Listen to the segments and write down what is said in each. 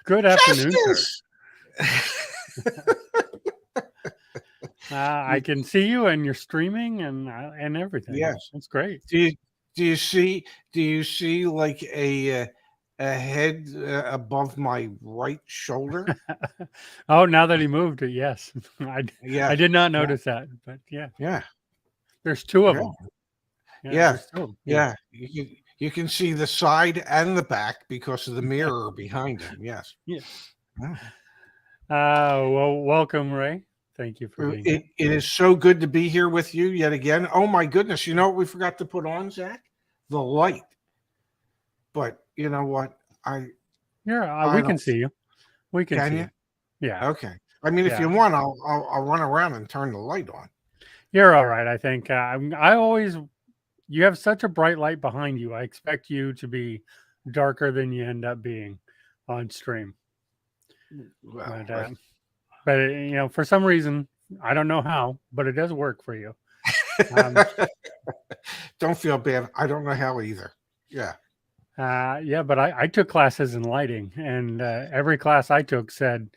Good afternoon, sir. Justice! I can see you, and you're streaming and everything. Yes. That's great. Do you see like a head above my right shoulder? Oh, now that he moved it, yes. I Yeah. did not notice that, but yeah, Yeah. there's two of Yeah. them. Yeah. There's two of 'em. Yeah. You can see the side and the back because of the mirror behind him. Yes. Yeah. Yeah. Well, welcome, Ray. Thank you for being here. It is so good to be here with you yet again. Oh my goodness. You know what we forgot to put on, Zach? The light. But you know what? We can see you. We can see you. Yeah. Okay. I mean, if you want, I'll run around and turn the light on. You're all right. I think you have such a bright light behind you. I expect you to be darker than you end up being on stream. Well, but for some reason, I don't know how, but it does work for you. Don't feel bad. I don't know how either. Yeah. But I took classes in lighting, and every class I took said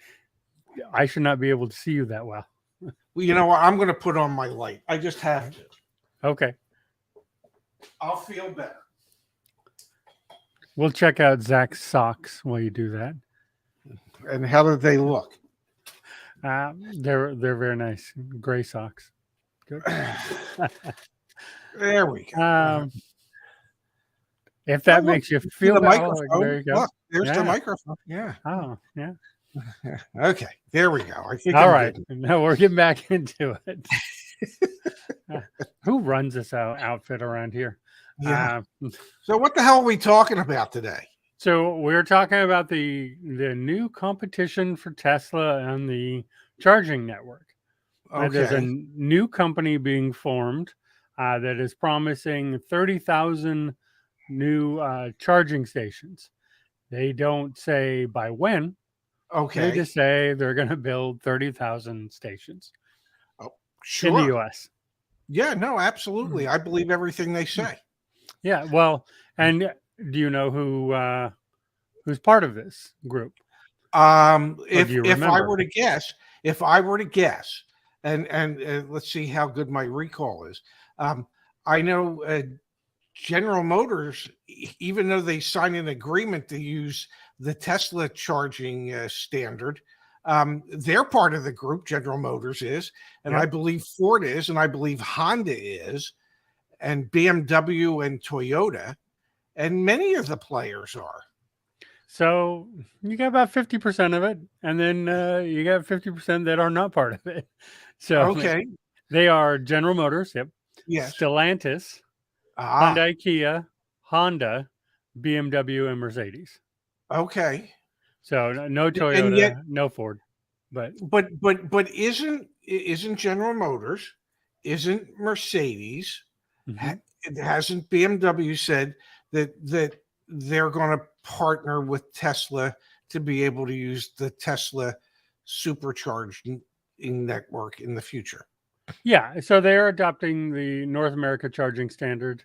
I should not be able to see you that well. Well, you know what? I'm going to put on my light. I just have to. Okay. I'll feel better. We'll check out Zach's socks while you do that. And how do they look? They're very nice. Gray socks. Good. There we go. If that makes you feel the better, microphone. there you go. Look, there's the microphone. Yeah. Oh, yeah. Okay, there we go. I think all right. Now we're getting back into it. Who runs this outfit around here? Yeah. So what the hell are we talking about today? So we're talking about the new competition for Tesla and the charging network. Okay. There's a new company being formed that is promising 30,000 new charging stations. They don't say by when. Okay. They just say they're going to build 30,000 stations. Oh, sure. In the U.S. Yeah, no, absolutely. I believe everything they say. Yeah, well, and do you know who's part of this group? If I were to guess, and let's see how good my recall is. I know General Motors, even though they signed an agreement to use the Tesla charging standard, they're part of the group. General Motors is, and I believe Ford is, and I believe Honda is, and BMW and Toyota, and many of the players are. So you got about 50% of it, and then you got 50% that are not part of it. So they are General Motors, yes, Stellantis, Hyundai, Kia, Honda, BMW, and Mercedes. Okay. So no Toyota, no Ford, but isn't General Motors, isn't Mercedes, hasn't BMW said that they're going to partner with Tesla to be able to use the Tesla supercharging network in the future? Yeah, so they're adopting the North America charging standard,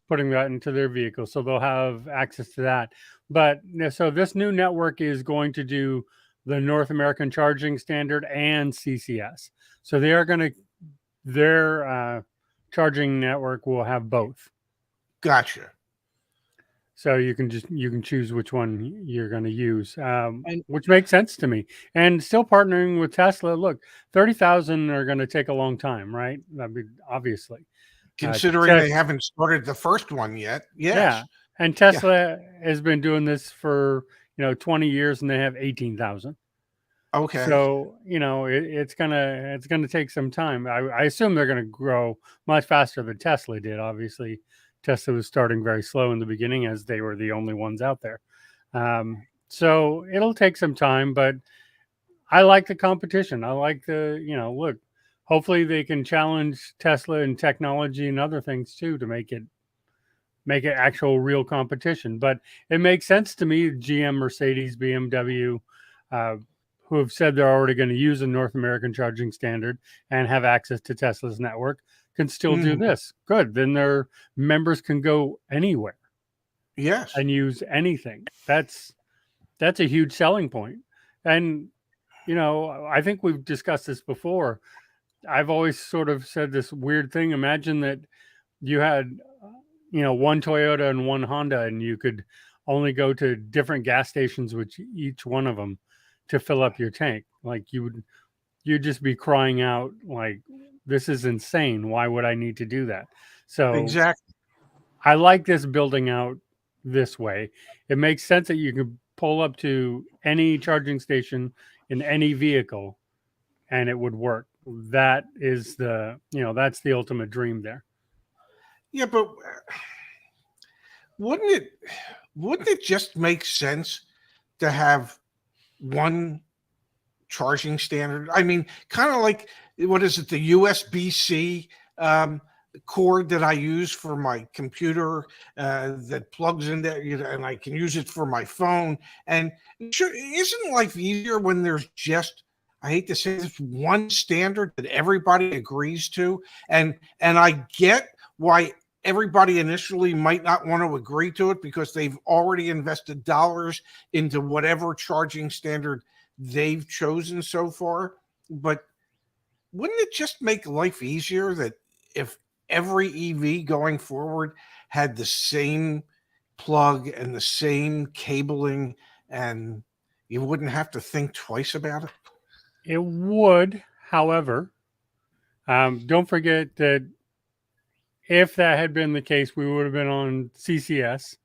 putting that into their vehicle, so they'll have access to that. But so this new network is going to do the North American charging standard and CCS. So they are going to, their charging network will have both. Gotcha. So you can choose which one you're going to use, which makes sense to me. And still partnering with Tesla. Look, 30,000 are going to take a long time, right? I mean, obviously, considering they haven't started the first one yet. Yes. Yeah, and Tesla has been doing this for 20 years, and they have 18,000. Okay. So it's gonna take some time. I assume they're going to grow much faster than Tesla did. Obviously, Tesla was starting very slow in the beginning, as they were the only ones out there. So it'll take some time, but I like the competition. I like look, hopefully they can challenge Tesla in technology and other things too, to make it actual real competition. But it makes sense to me, GM, Mercedes, BMW, who have said they're already going to use a North American charging standard and have access to Tesla's network, can still do this. Good. Then their members can go anywhere. Yes. And use anything. That's That's a huge selling point. And, I think we've discussed this before. I've always sort of said this weird thing. Imagine that you had, one Toyota and one Honda, and you could only go to different gas stations with each one of them to fill up your tank. Like you'd just be crying out like, this is insane. Why would I need to do that? So Exactly. I like this building out this way. It makes sense that you can pull up to any charging station in any vehicle and it would work. That is that's the ultimate dream there. Yeah, but wouldn't it just make sense to have one charging standard? I mean, kind of like, what is it, the USB-C cord that I use for my computer that plugs in there, and I can use it for my phone. And sure, isn't life easier when there's just, I hate to say this, one standard that everybody agrees to? And I get why everybody initially might not want to agree to it, because they've already invested dollars into whatever charging standard they've chosen so far. But wouldn't it just make life easier that if every EV going forward had the same plug and the same cabling, and you wouldn't have to think twice about it? It would, however, don't forget that if that had been the case, we would have been on CCS,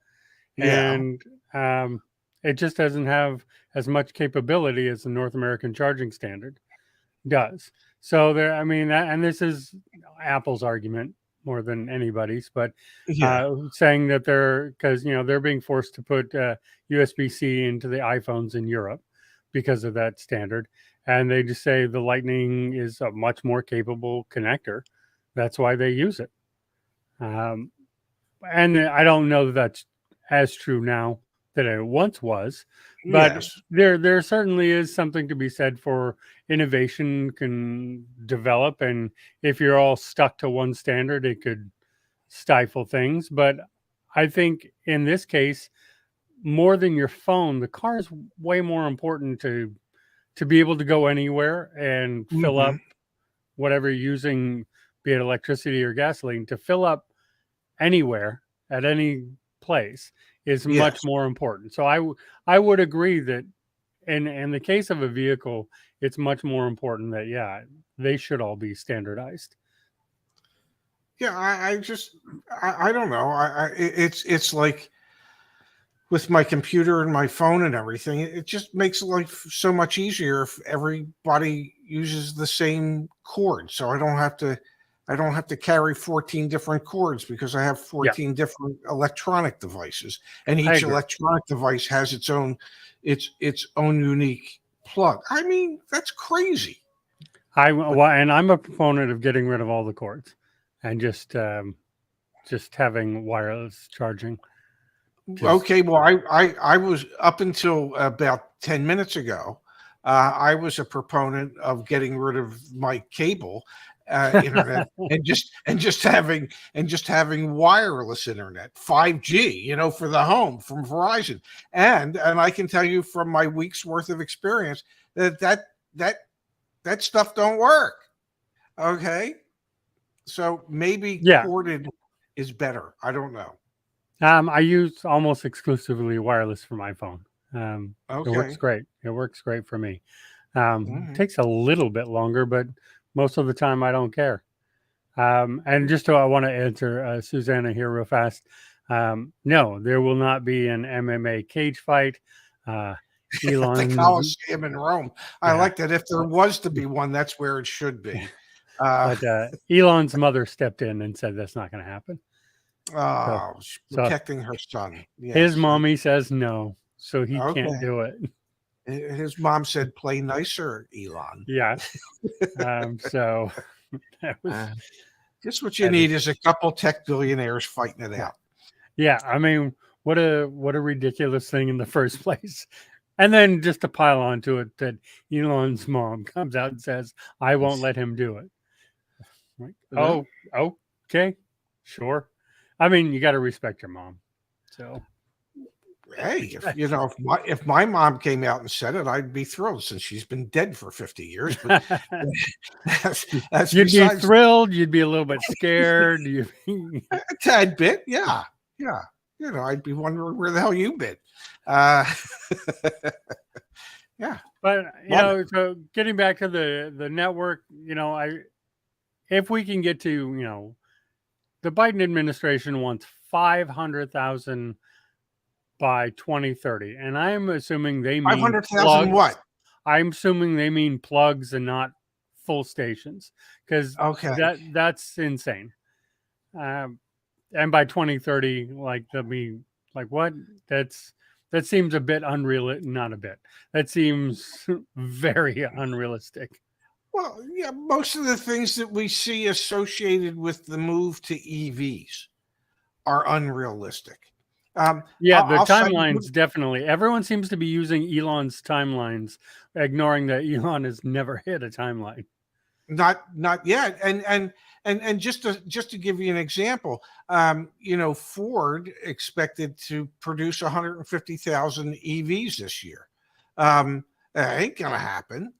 and it just doesn't have as much capability as the North American Charging Standard does. So there, I mean, and this is Apple's argument more than anybody's, but saying that they're being forced to put USB-C into the iPhones in Europe because of that standard, and they just say the Lightning is a much more capable connector. That's why they use it. And I don't know that that's as true now that it once was, but there certainly is something to be said for innovation can develop, and if you're all stuck to one standard, it could stifle things. But I think in this case, more than your phone, the car is way more important to be able to go anywhere and fill up whatever you're using, be it electricity or gasoline, to fill up anywhere at any place is much more important. So I would agree that in the case of a vehicle, it's much more important that they should all be standardized. Yeah, I don't know. It's like with my computer and my phone and everything, it just makes life so much easier if everybody uses the same cord. So I don't have to carry 14 different cords, because I have 14 different electronic devices, and each electronic device has its own unique plug. I mean, that's crazy. And I'm a proponent of getting rid of all the cords and just having wireless charging. Okay, well, I was, up until about 10 minutes ago, I was a proponent of getting rid of my cable internet and just having wireless internet, 5G, for the home from Verizon. And I can tell you from my week's worth of experience that stuff don't work. Okay, so maybe corded is better. I don't know. I use almost exclusively wireless for my phone. It works great. It works great for me. It takes a little bit longer, but most of the time I don't care. And just I want to answer Susanna here real fast. No, there will not be an MMA cage fight. Elon, the Coliseum in Rome. I like that. If there was to be one, that's where it should be. But Elon's mother stepped in and said that's not going to happen. Oh, protecting her son. Yes. His mommy says no, so he can't do it. His mom said, "Play nicer, Elon." Yeah. So that was just what you need is a couple tech billionaires fighting it out. Yeah, I mean, what a ridiculous thing in the first place. And then just to pile onto it, that Elon's mom comes out and says, "I won't let him do it." Like, oh, okay, sure. I mean, you got to respect your mom. So, hey, if my mom came out and said it, I'd be thrilled, since she's been dead for 50 years. But that's you'd be thrilled. You'd be a little bit scared. A tad bit, yeah. I'd be wondering where the hell you've been. Yeah, but so getting back to the network, if we can get to, the Biden administration wants 500,000 by 2030, and I'm assuming they mean 500,000 what? I'm assuming they mean plugs and not full stations, because that's insane. And by 2030, like they'll be like, what? That seems a bit unrealistic. Not a bit. That seems very unrealistic. Well, yeah, most of the things that we see associated with the move to EVs are unrealistic. The timelines definitely. Everyone seems to be using Elon's timelines, ignoring that Elon has never hit a timeline. Not yet. And just to give you an example, Ford expected to produce 150,000 EVs this year. That ain't gonna happen.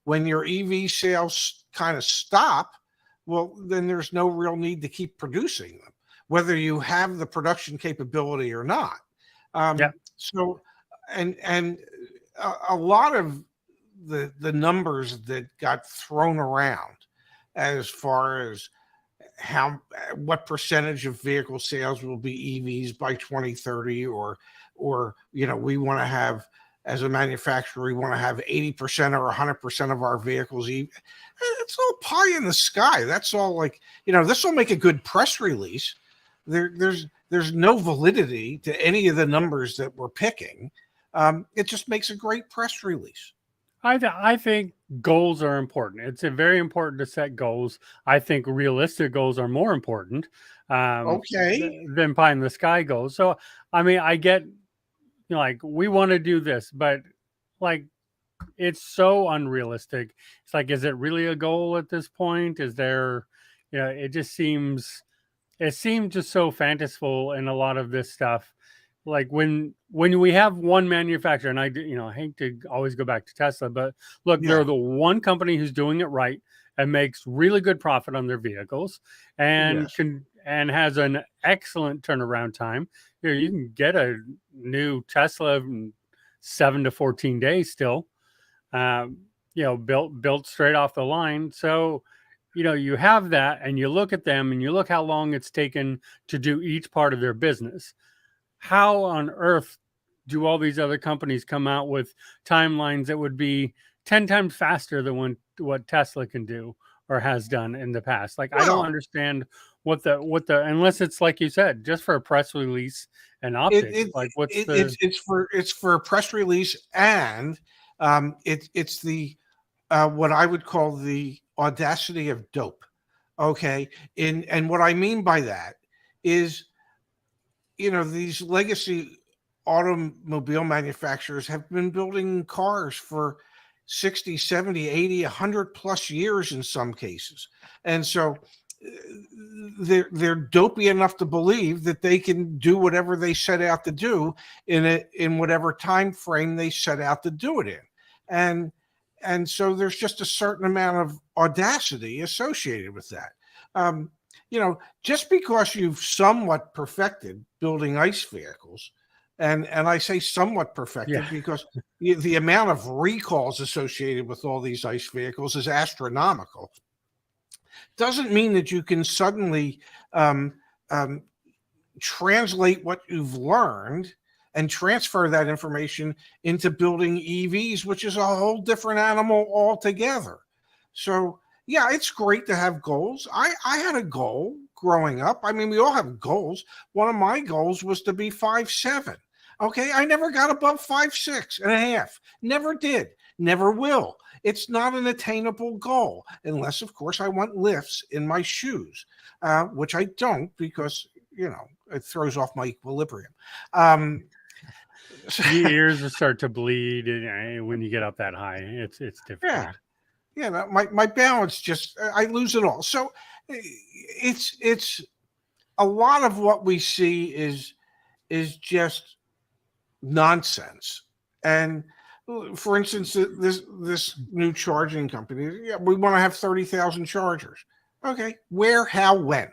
When your EV sales kind of stop, well, then there's no real need to keep producing them, whether you have the production capability or not. So, and a lot of the numbers that got thrown around as far as what percentage of vehicle sales will be EVs by 2030, or we want to have, as a manufacturer, we want to have 80% or 100% of our vehicles EV. It's all pie in the sky. That's all, like, this will make a good press release. There's no validity to any of the numbers that we're picking. It just makes a great press release. I think goals are important. It's very important to set goals. I think realistic goals are more important than pie in the sky goals. So, I mean, I get, like, we want to do this, but like, it's so unrealistic. It's like, is it really a goal at this point? Is there, it seems just so fanciful in a lot of this stuff. Like when we have one manufacturer, and I hate to always go back to Tesla, but look, they're the one company who's doing it right and makes really good profit on their vehicles, and and has an excellent turnaround time. You can get a new Tesla in 7 to 14 days still, built straight off the line. So, you have that, and you look at them, and you look how long it's taken to do each part of their business. How on earth do all these other companies come out with timelines that would be 10 times faster than what Tesla can do or has done in the past? Like, I don't understand what the unless it's like you said, just for a press release and optics. It's for a press release, and it's the what I would call the audacity of dope. Okay, and what I mean by that is, these legacy automobile manufacturers have been building cars for 60, 70, 80, 100 plus years in some cases. And so they're dopey enough to believe that they can do whatever they set out to do in whatever time frame they set out to do it in. And so there's just a certain amount of audacity associated with that. Just because you've somewhat perfected building ICE vehicles, and I say somewhat perfected because the amount of recalls associated with all these ICE vehicles is astronomical, doesn't mean that you can suddenly translate what you've learned and transfer that information into building EVs, which is a whole different animal altogether. So, yeah, it's great to have goals. I had a goal growing up. I mean, we all have goals. One of my goals was to be 5'7". Okay, I never got above 5'6.5". Never did. Never will. It's not an attainable goal, unless, of course, I want lifts in my shoes, which I don't, because, it throws off my equilibrium. Your ears will start to bleed when you get up that high. It's difficult. Yeah, my balance I lose it all. So it's a lot of what we see is is just nonsense. And for instance, this new charging company, yeah, we want to have 30,000 chargers. Okay, where, how, when?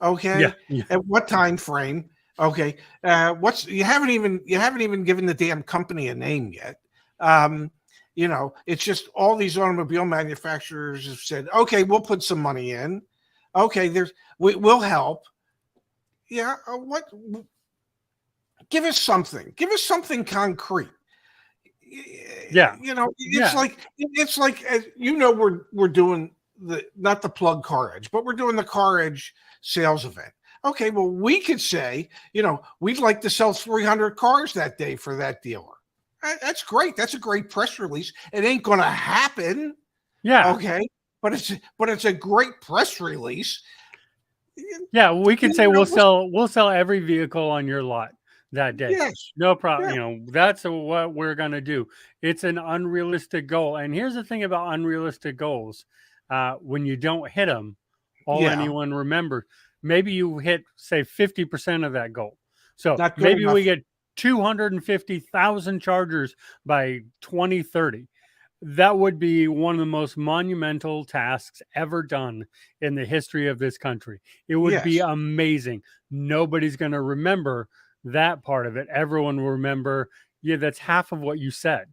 Okay, yeah. At what time frame? Okay, what's you haven't even given the damn company a name yet. It's just all these automobile manufacturers have said, okay, we'll put some money in. Okay, we'll help. Yeah, what? Give us something. Give us something concrete. Yeah, it's like we're doing not the plug CarEdge, but we're doing the CarEdge sales event. Okay, well, we could say, we'd like to sell 300 cars that day for that dealer. That's great. That's a great press release. It ain't going to happen. Yeah. Okay, but it's a great press release. Yeah, we could say we'll sell every vehicle on your lot that day. Yes. No problem. Yeah. That's what we're going to do. It's an unrealistic goal. And here's the thing about unrealistic goals. When you don't hit them, anyone remember, maybe you hit, say, 50% of that goal. So maybe we get 250,000 chargers by 2030. That would be one of the most monumental tasks ever done in the history of this country. It would be amazing. Nobody's going to remember that part of it. Everyone will remember, that's half of what you said.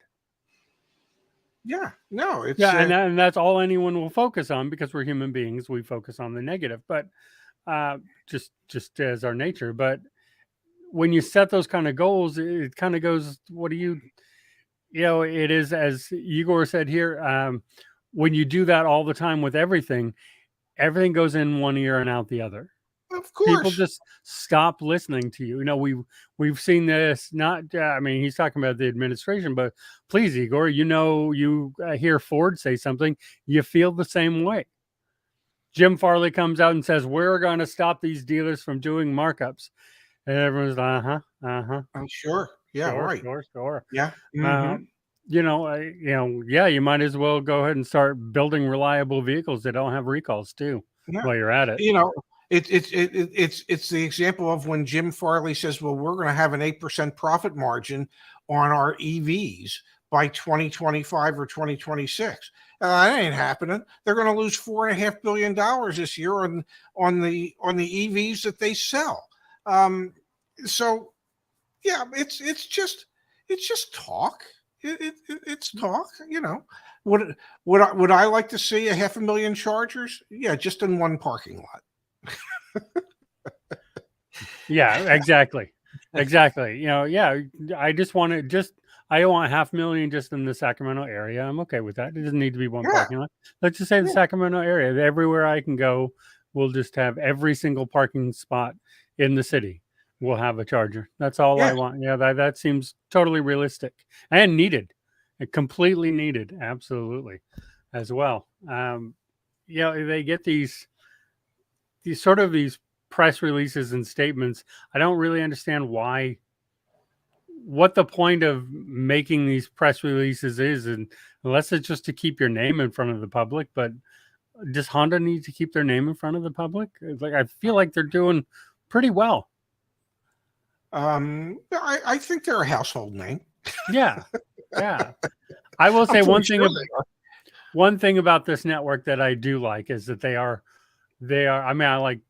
Yeah, no, it's and that's all anyone will focus on, because we're human beings. We focus on the negative, but just as our nature. But when you set those kind of goals, it kind of goes, what do you? It is, as Igor said here, when you do that all the time with everything goes in one ear and out the other. Of course. People just stop listening to you. We've seen this, he's talking about the administration, but please, Igor, you hear Ford say something, you feel the same way. Jim Farley comes out and says, we're going to stop these dealers from doing markups. And everyone's like, I'm sure. Yeah, right. Sure. Yeah. Mm-hmm. You might as well go ahead and start building reliable vehicles that don't have recalls too, while you're at it. It's the example of when Jim Farley says, well, we're going to have an 8% profit margin on our EVs by 2025 or 2026. That ain't happening. They're going to lose $4.5 billion this year on the EVs that they sell. So yeah, it's just talk. It's talk. Would I like to see 500,000 chargers? Yeah, just in one parking lot. Yeah, exactly. I just want I want 500,000 just in the Sacramento area. I'm okay with that. It doesn't need to be one parking lot. Let's just say the Sacramento area. Everywhere I can go, we'll just have every single parking spot in the city. We'll have a charger. That's all I want. Yeah, that seems totally realistic and needed. Completely needed. Absolutely, as well. They get these press releases and statements. I don't really understand what the point of making these press releases is, and unless it's just to keep your name in front of the public. But does Honda need to keep their name in front of the public? It's like, I feel like they're doing pretty well. I think they're a household name. Yeah. I will say one thing about this network that I do like is that they are. I like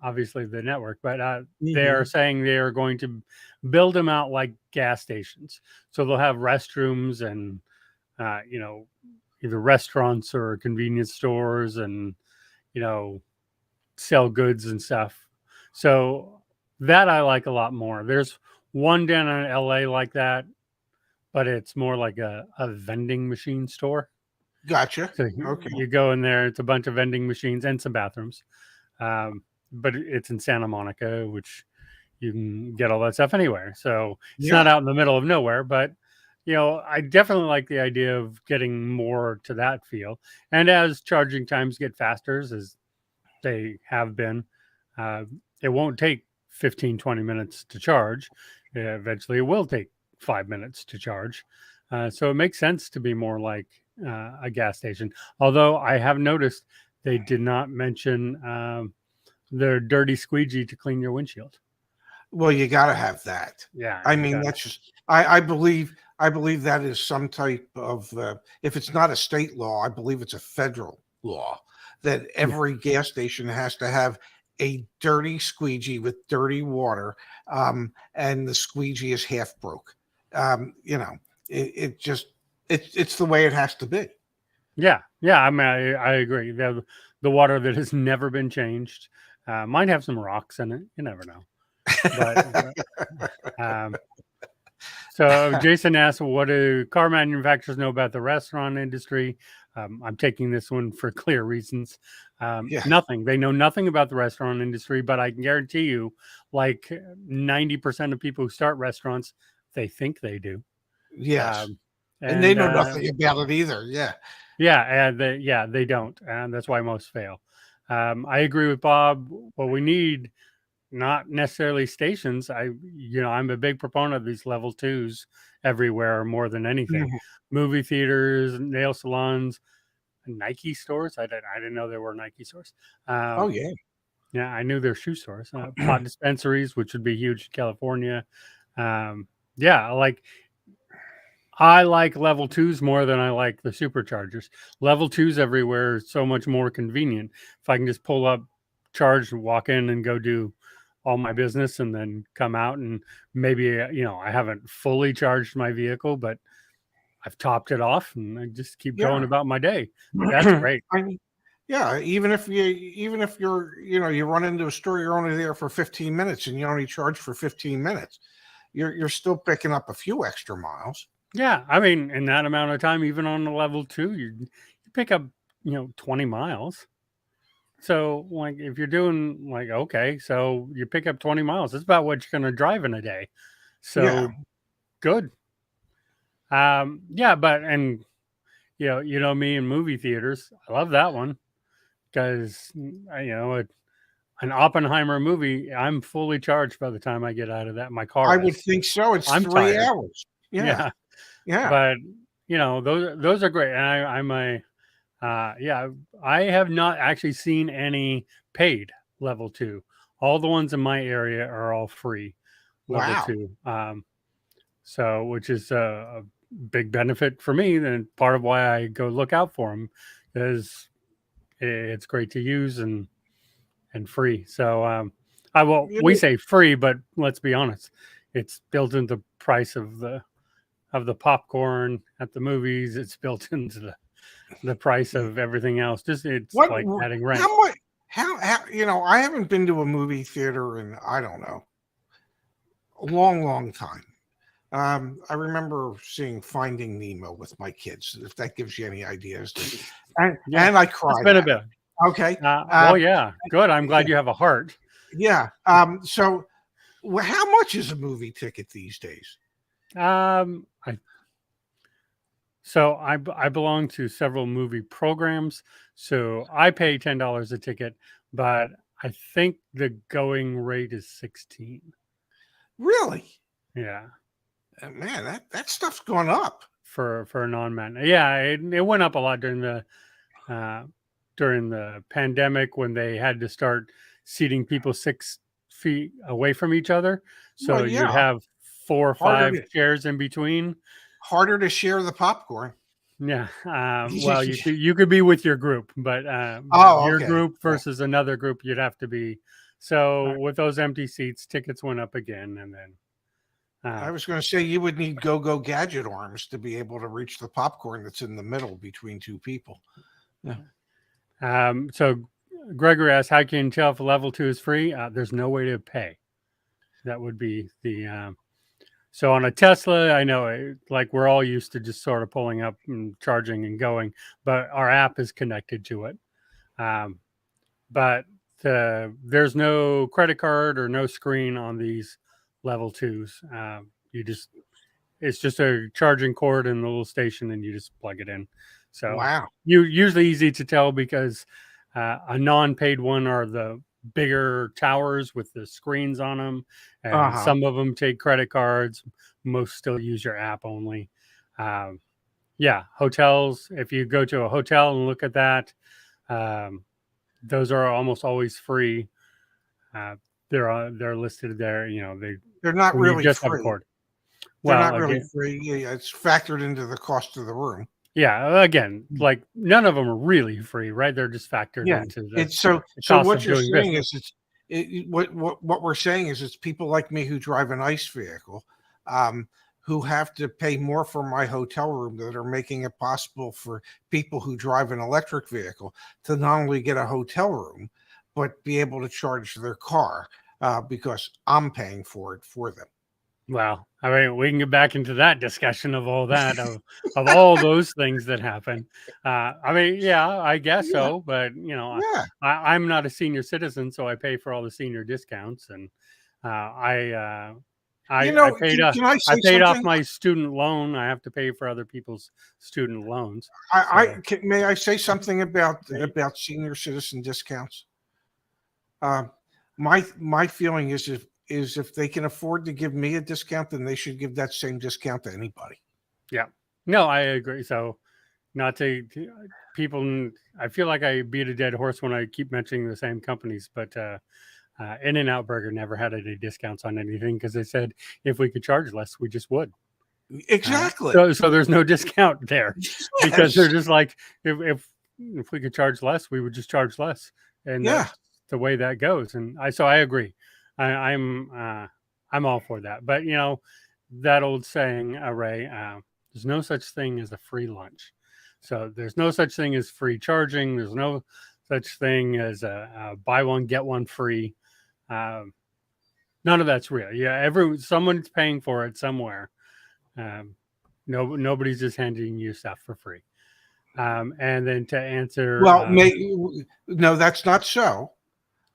obviously the network, but they are saying they are going to build them out like gas stations. So they'll have restrooms and either restaurants or convenience stores, and sell goods and stuff. So that I like a lot more. There's one down in LA like that, but it's more like a vending machine store. Gotcha. So you go in there, it's a bunch of vending machines and some bathrooms. But it's in Santa Monica, which you can get all that stuff anywhere. So it's not out in the middle of nowhere, but I definitely like the idea of getting more to that feel. And as charging times get faster, as they have been, it won't take 15-20 minutes to charge. Eventually it will take 5 minutes to charge. So it makes sense to be more like a gas station. Although I have noticed they did not mention their dirty squeegee to clean your windshield. Well, you got to have that. Yeah, I mean, that's just, I believe that is some type of, if it's not a state law, I believe it's a federal law that every gas station has to have a dirty squeegee with dirty water, and the squeegee is half broke. It just, it's the way it has to be. Yeah. I mean, I agree. The water that has never been changed might have some rocks in it. You never know. But so Jason asked, what do car manufacturers know about the restaurant industry? I'm taking this one for clear reasons. Nothing. They know nothing about the restaurant industry, but I can guarantee you, like 90% of people who start restaurants, they think they do. Yes. And they know nothing about it either. Yeah. Yeah. And they don't. And that's why most fail. I agree with Bob. What we need, not necessarily stations. I'm a big proponent of these level 2s everywhere more than anything. Mm-hmm. Movie theaters, nail salons, Nike stores. I didn't know there were Nike stores. Oh yeah. Yeah, I knew there were shoe stores. Pot dispensaries, which would be huge in California. I like level 2s more than I like the superchargers. Level 2s everywhere is so much more convenient. If I can just pull up, charge, walk in, and go do all my business and then come out, and maybe I haven't fully charged my vehicle, but I've topped it off and I just keep going about my day. That's great. Even if you're you run into a store, you're only there for 15 minutes and you only charge for 15 minutes, you're still picking up a few extra miles. Yeah, I mean, in that amount of time, even on the level 2, you pick up 20 miles. So, like, if you're doing okay, so you pick up 20 miles. That's about what you're going to drive in a day. So, good. But me in movie theaters, I love that one because an Oppenheimer movie, I'm fully charged by the time I get out of that. My car. I would think so. I'm 3 hours. Yeah. But those are great, and I have not actually seen any paid level 2. All the ones in my area are all free level 2. So, which is a big benefit for me, and part of why I go look out for them, is it's great to use and free. So, we say free, but let's be honest, it's built into the price of the popcorn at the movies. It's built into the price of everything else. It's like adding rent. How I haven't been to a movie theater in, I don't know, a long time. I remember seeing Finding Nemo with my kids, if that gives you any ideas. And I cried. It's been a bit. Okay. Good. I'm glad you have a heart. Yeah. So how much is a movie ticket these days? I belong to several movie programs, so I pay $10 a ticket, but I think the going rate is 16. Really? Yeah. Man, that stuff's gone up for a non-man. Yeah, it went up a lot during the pandemic when they had to start seating people 6 feet away from each other, so you'd have 4 or 5 chairs in between. Harder to share the popcorn. Yeah. Well, you could be with your group, but your group versus another group, you'd have to be. So with those empty seats, tickets went up again, and then. I was going to say you would need go-go gadget arms to be able to reach the popcorn that's in the middle between 2 people. Yeah. So Gregory asked, how can you tell if level 2 is free? There's no way to pay. That would be the. So on a Tesla, I know like we're all used to just sort of pulling up and charging and going, but our app is connected to it. But there's no credit card or no screen on these level 2s. It's just a charging cord in the little station and you just plug it in. So usually easy to tell because a non-paid one are the bigger towers with the screens on them, and some of them take credit cards. Most still use your app only. Hotels, if you go to a hotel and look at that, those are almost always free. they're listed there. They're not really just free. have a cord. They're not really free. Yeah, it's factored into the cost of the room. Yeah, again, like none of them are really free, right? They're just factored into the so cost what of you're doing saying business. is what we're saying is it's people like me who drive an ICE vehicle, who have to pay more for my hotel room that are making it possible for people who drive an electric vehicle to not only get a hotel room, but be able to charge their car because I'm paying for it for them. Well, I mean, we can get back into that discussion of all that, of all those things that happen. I mean, yeah, I guess so, but I'm not a senior citizen, so I pay for all the senior discounts, and I paid off my student loan. I have to pay for other people's student loans. May I say something about senior citizen discounts? My feeling is if they can afford to give me a discount, then they should give that same discount to anybody. Yeah, no, I agree. So, not to people, I feel like I beat a dead horse when I keep mentioning the same companies, but In-N-Out Burger never had any discounts on anything because they said if we could charge less, we just would. Exactly. So there's no discount there because they're just like, if we could charge less, we would just charge less, and that's the way that goes. And I agree. I'm all for that. But that old saying, Ray, there's no such thing as a free lunch. So there's no such thing as free charging. There's no such thing as a buy one get one free. None of that's real. Yeah, someone's paying for it somewhere. Nobody's just handing you stuff for free. And then to answer, no, that's not so,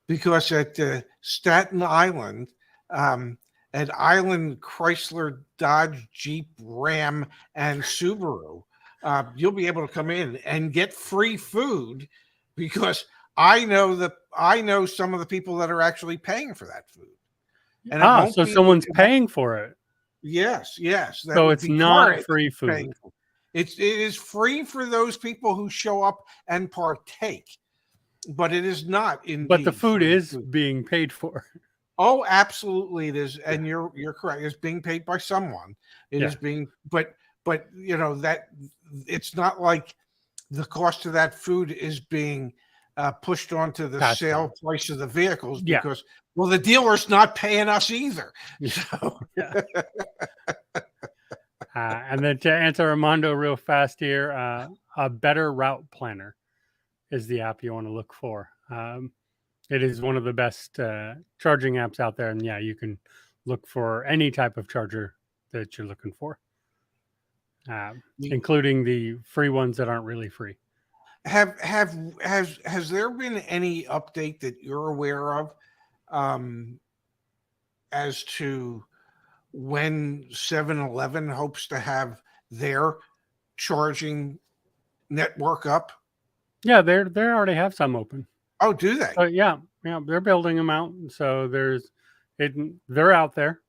because at Staten Island, at Island Chrysler, Dodge, Jeep, Ram, and Subaru, you'll be able to come in and get free food because I know some of the people that are actually paying for that food. And so someone's paying for it. Yes. So it's not free food. It is free for those people who show up and partake, but it is not. But the food is being paid for. Oh, absolutely, it is, and you're correct. It's being paid by someone. It is being, but that it's not like the cost of that food is being pushed onto the sale price of the vehicles because the dealer's not paying us either. So. And then to answer Armando real fast here, a Better Route Planner is the app you want to look for. It is one of the best charging apps out there, and you can look for any type of charger that you're looking for, including the free ones that aren't really free. Has there been any update that you're aware of as to when 7-Eleven hopes to have their charging network up? Yeah, they already have some open. Oh, do they? Yeah, they're building them out. So they're out there.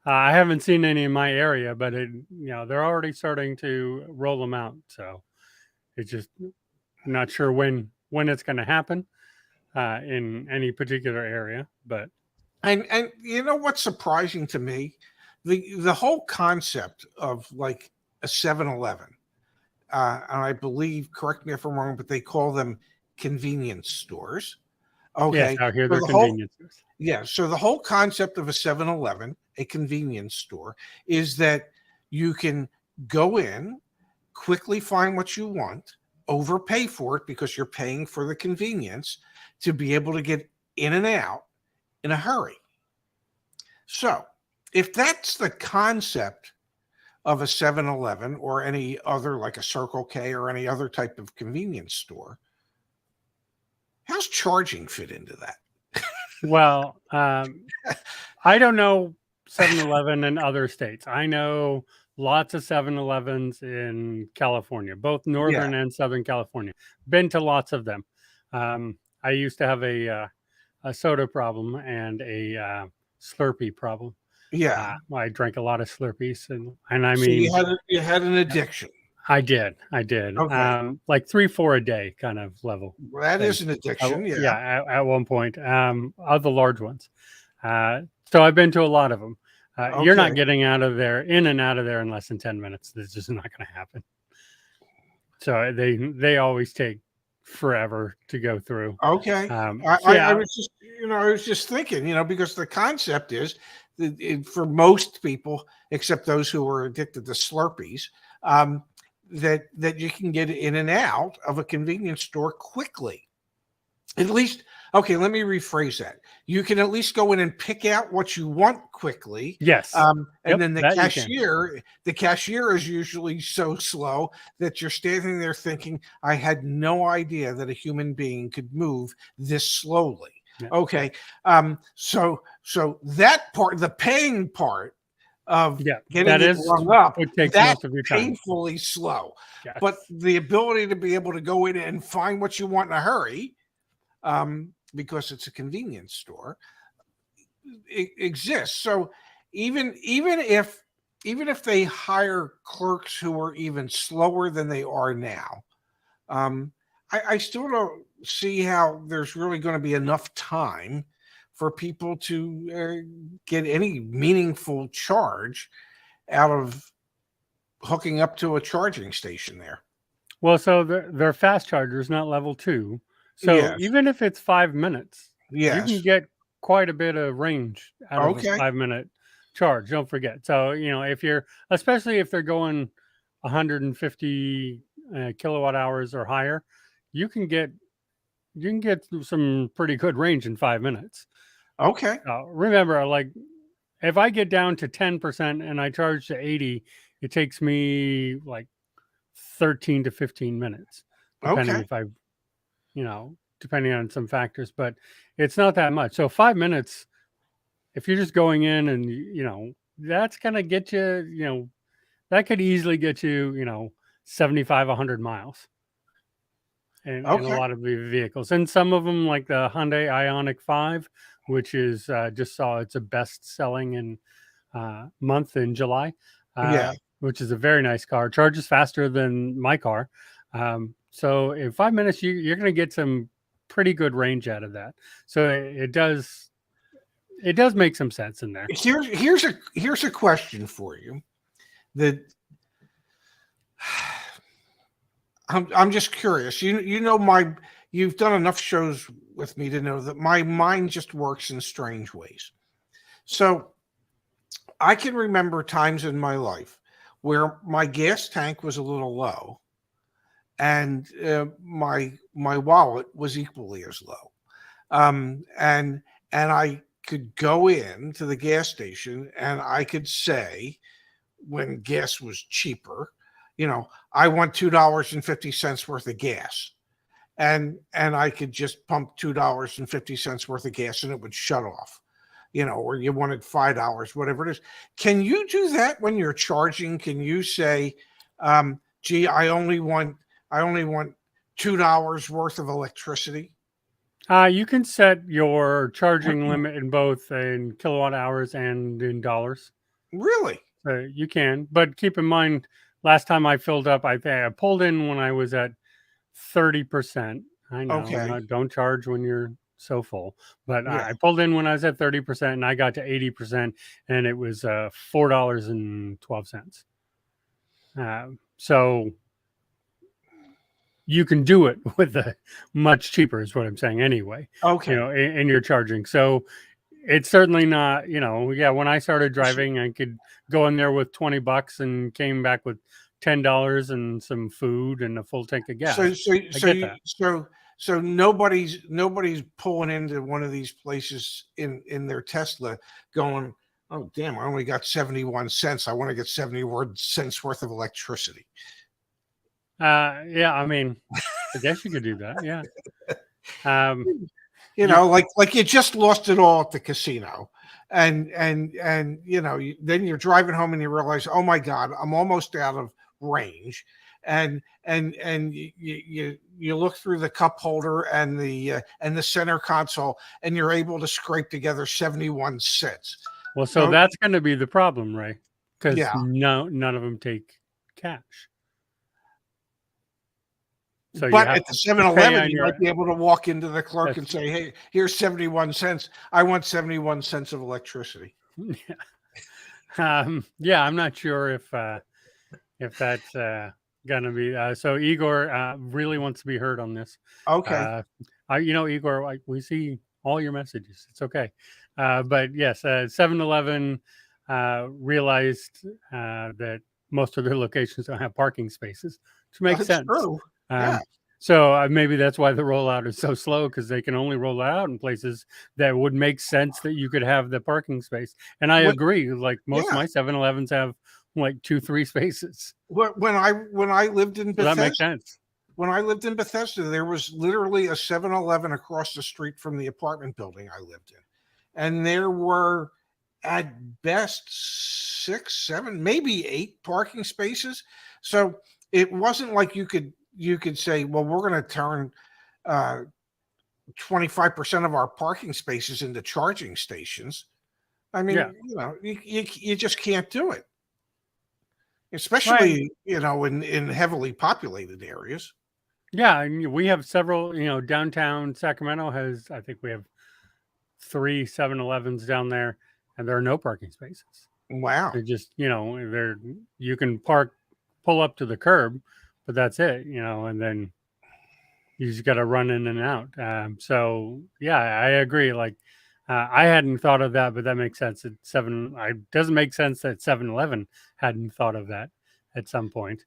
I haven't seen any in my area, but they're already starting to roll them out. So it's just not sure when it's going to happen in any particular area. But and what's surprising to me, the whole concept of like a 7-Eleven, and I believe, correct me if I'm wrong, but they call them convenience stores. Okay. Yes, out here they're convenience stores. Yeah. So the whole concept of a 7-Eleven, a convenience store, is that you can go in, quickly find what you want, overpay for it because you're paying for the convenience to be able to get in and out in a hurry. So if that's the concept of a 7-Eleven or any other, like a Circle K or any other type of convenience store, how's charging fit into that? Well, I don't know 7-Eleven in other states. I know lots of 7-Elevens in California, both Northern and Southern California. Been to lots of them. I used to have a soda problem and a Slurpee problem. Yeah, I drank a lot of Slurpees, and I mean, so you had an addiction. I did. Okay. Like 3-4 a day kind of level. Well, that Thing. is an addiction. Yeah. Yeah, at one point, of the large ones. So I've been to a lot of them. You're Okay. not getting in and out of there in less than 10 minutes. This is just not going to happen. So they always take forever to go through. Okay. I was just, I was just thinking, because the concept is that for most people, except those who are addicted to Slurpees, that you can get in and out of a convenience store quickly. At least, okay, let me rephrase that. You can at least go in and pick out what you want quickly. Yes. And then the cashier is usually so slow that you're standing there thinking, I had no idea that a human being could move this slowly. Yeah. Okay. So that part, the paying part of getting it rung up, that's painfully slow. Yes. But the ability to be able to go in and find what you want in a hurry, because it's a convenience store, it exists. So even if they hire clerks who are even slower than they are now, I still don't see how there's really going to be enough time for people to get any meaningful charge out of hooking up to a charging station there. Well, so they're fast chargers, not level 2. So even if it's 5 minutes, you can get quite a bit of range out of a 5-minute charge. Don't forget. So, especially if they're going 150 kilowatt hours or higher, you can get some pretty good range in 5 minutes. Okay. Remember, like if I get down to 10% and I charge to 80, it takes me like 13 to 15 minutes, depending if I depending on some factors, but it's not that much. So 5 minutes, if you're just going in and, that's going to get you, that could easily get you, 75, 100 miles in a lot of the vehicles. And some of them, like the Hyundai Ioniq 5, which is just saw it's a best-selling in month in July, which is a very nice car. Charges faster than my car. So in 5 minutes, you're going to get some pretty good range out of that. So it does make some sense in there. Here's a question for you that I'm just curious. You've done enough shows with me to know that my mind just works in strange ways. So I can remember times in my life where my gas tank was a little low, and my wallet was equally as low, and I could go in to the gas station and I could say, when gas was cheaper, I want $2.50 worth of gas, and I could just pump $2.50 worth of gas and it would shut off, or you wanted $5, whatever it is. Can you do that when you're charging? Can you say, gee, I only want $2 worth of electricity? You can set your charging limit in kilowatt hours and in dollars. Really? You can, but keep in mind, last time I filled up, I pulled in when I was at 30%. I know, don't charge when you're so full, but I pulled in when I was at 30% and I got to 80%, and it was $4.12. So you can do it with much cheaper, is what I'm saying anyway. Okay. In your charging. So it's certainly not, when I started driving, I could go in there with $20 and came back with $10 and some food and a full tank of gas. So nobody's pulling into one of these places in their Tesla going, oh damn, I only got 71 cents. I want to get 71 cents worth of electricity. I mean, I guess you could do that. Yeah. Like you just lost it all at the casino, and then you're driving home and you realize, oh my God, I'm almost out of range, and you look through the cup holder and the center console, and you're able to scrape together 71 cents. Well, so that's going to be the problem, Ray, because none of them take cash. So but at the 7-Eleven, you might be able to walk into the clerk and say, "Hey, here's 71 cents. I want 71 cents of electricity." Yeah, I'm not sure if that's gonna be. So Igor really wants to be heard on this. Okay. Igor, we see all your messages. It's okay. But yes, 7-Eleven realized that most of their locations don't have parking spaces, which makes sense. True. Yeah. So maybe that's why the rollout is so slow, because they can only roll it out in places that would make sense that you could have the parking space. And I agree. Like most of my 7-Elevens have like 2-3 spaces. When I lived in Bethesda, that makes sense. When I lived in Bethesda, there was literally a 7-Eleven across the street from the apartment building I lived in, and there were at best 6, 7, maybe 8 parking spaces. So it wasn't like you could say, well, we're going to turn 25% of our parking spaces into charging stations. I mean, you just can't do it, especially in heavily populated areas. Yeah, and we have several. Downtown Sacramento has, I think we have 3 7-Elevens down there, and there are no parking spaces. Wow. They're just, you can pull up to the curb, but that's it, and then you just got to run in and out. So yeah, I agree. Like, I hadn't thought of that, but that makes sense. It doesn't make sense that 7-Eleven hadn't thought of that at some point.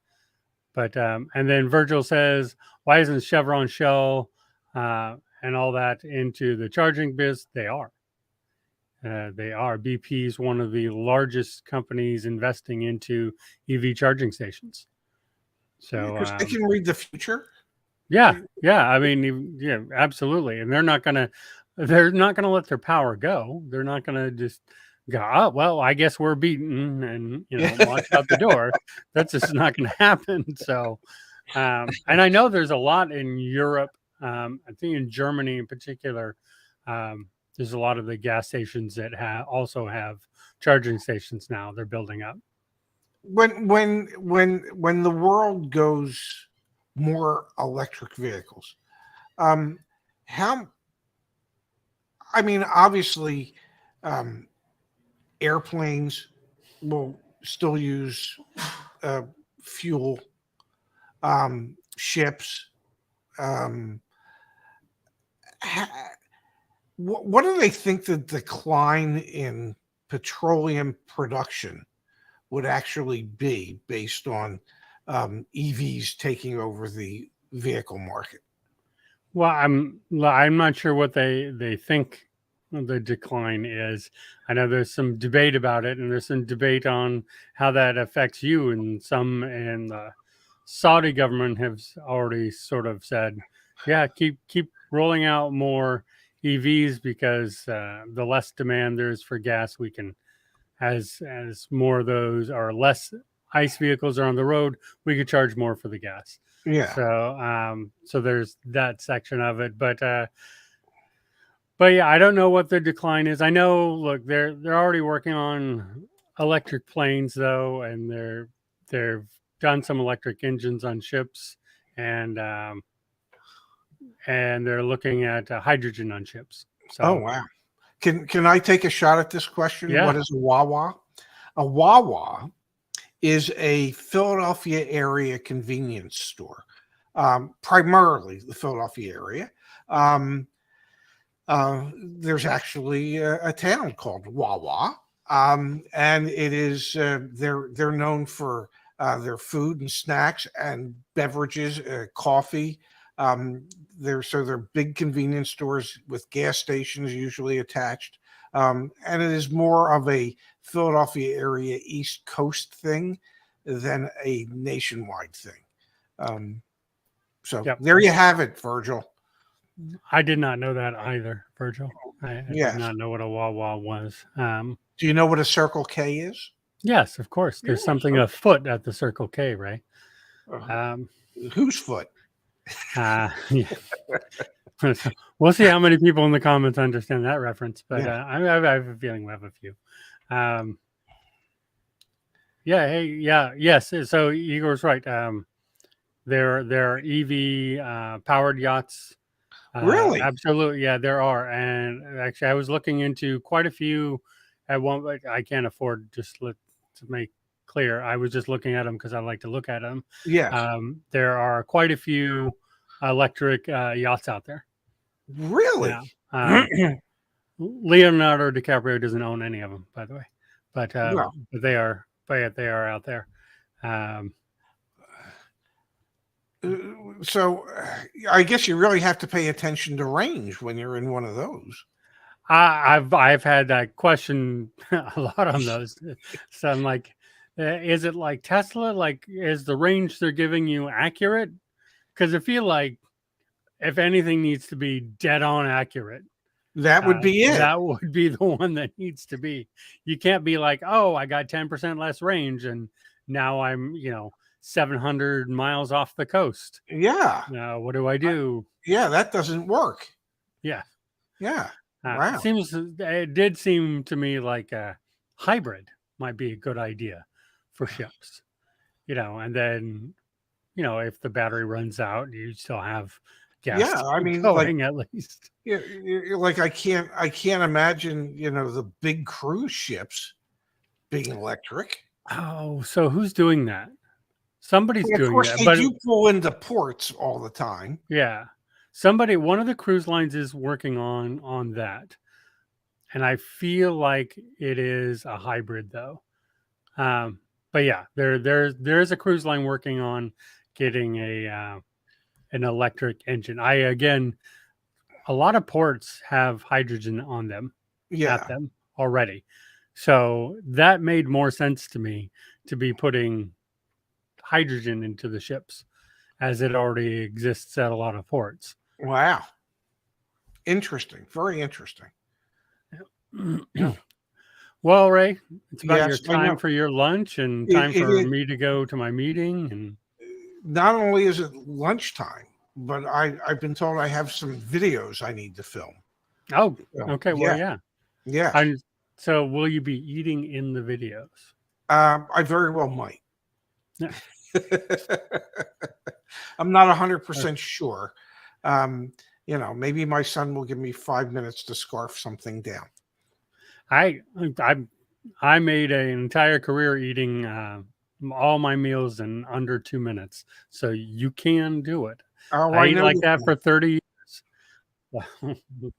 But and then Virgil says, why isn't Chevron, Shell, and all that into the charging biz? They are. They are. BP is one of the largest companies investing into EV charging stations. So because they can read the future. Yeah. I mean, yeah, absolutely. And they're not gonna let their power go. They're not gonna just go, oh, well, I guess we're beaten, and march out the door. That's just not going to happen. So, and I know there's a lot in Europe. I think in Germany in particular, there's a lot of the gas stations that also have charging stations now. They're building up. When the world goes more electric vehicles, obviously. Airplanes will still use fuel. Ships. What do they think the decline in petroleum production would actually be based on EVs taking over the vehicle market? Well, I'm not sure what they think the decline is. I know there's some debate about it, and there's some debate on how that affects you. And the Saudi government has already sort of said, yeah, keep rolling out more EVs, because the less demand there is for gas, we can, as more of those or less ICE vehicles are on the road, we could charge more for the gas. Yeah. So there's that section of it, but yeah, I don't know what the decline is. I know, look, they're already working on electric planes though, and they've done some electric engines on ships, and they're looking at hydrogen on ships. So, oh wow! Can I take a shot at this question? Yeah. What is a Wawa? A Wawa is a Philadelphia area convenience store, primarily the Philadelphia area. There's actually a town called Wawa, and it is they're known for their food and snacks and beverages, coffee. They're big convenience stores with gas stations usually attached, and it is more of a Philadelphia area East Coast thing than a nationwide thing. There you have it, Virgil. I did not know that either, Virgil. I did not know what a Wawa was. Do you know what a Circle K is? Yes, of course. There's something afoot at the Circle K, right? Whose foot? Yeah. We'll see how many people in the comments understand that reference, but I have a feeling we have a few. Yes. So Igor's right. There are EV powered yachts. Really? Absolutely, yeah, there are. And actually, I was looking into quite a few at one. Like, I can't afford to make clear. I was just looking at them because I like to look at them. Yes. There are quite a few electric yachts out there. Really? Yeah. Leonardo DiCaprio doesn't own any of them, by the way, but they are out there. So I guess you really have to pay attention to range when you're in one of those. I've had that question a lot on those. So I'm like, is it like Tesla? Like, is the range they're giving you accurate? Because I feel like if anything needs to be dead on accurate, that would be it. That would be the one that needs to be. You can't be like, oh, I got 10% less range and now I'm, 700 miles off the coast. Yeah. Now, what do I do? Yeah, that doesn't work. Yeah. Yeah. Wow. It did seem to me like a hybrid might be a good idea for ships, and then, if the battery runs out, you still have gas. Yeah, I mean, going at least. Yeah, like I can't imagine, the big cruise ships being electric. Oh, so who's doing that? Somebody's doing that. Of course, they do pull into ports all the time. Yeah. One of the cruise lines is working on that. And I feel like it is a hybrid though. But yeah, there's a cruise line working on getting an electric engine. A lot of ports have hydrogen on them, at them already. So that made more sense to me to be putting hydrogen into the ships, as it already exists at a lot of ports. Wow. Interesting. Very interesting. Well, Ray, it's about your time for your lunch and time for me to go to my meeting. And not only is it lunchtime, but I've been told I have some videos I need to film. Oh, okay. Well, yeah. Yeah. So will you be eating in the videos? I very well might. Yeah. I'm not 100% sure. Maybe my son will give me 5 minutes to scarf something down. I made an entire career eating all my meals in under 2 minutes, so you can do it. Oh, I ate like that for 30 years.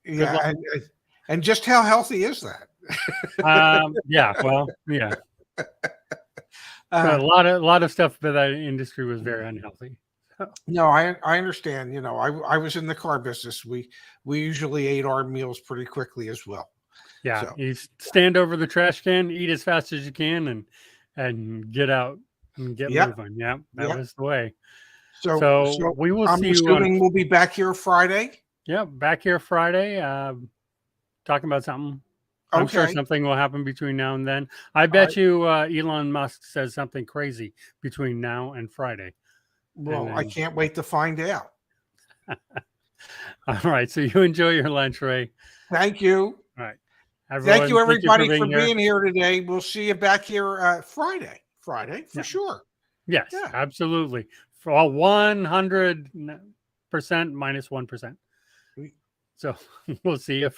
Yeah, and just how healthy is that? Yeah, well, yeah. A lot of stuff about that industry was very unhealthy. No, I understand. I was in the car business. We usually ate our meals pretty quickly as well. Yeah, so you stand over the trash can, eat as fast as you can, and get out and get moving. Yeah, that was the way. So we will see you. We'll be back here Friday. Yeah, back here Friday, talking about something. I'm sure something will happen between now and then. I bet you Elon Musk says something crazy between now and Friday. Well, I can't wait to find out. All right. So you enjoy your lunch, Ray. Thank you. All right. Everyone, thank you, everybody, for being here today. We'll see you back here Friday. Friday, for sure. Yes, absolutely. For all 100% minus 1%. So we'll see you Friday.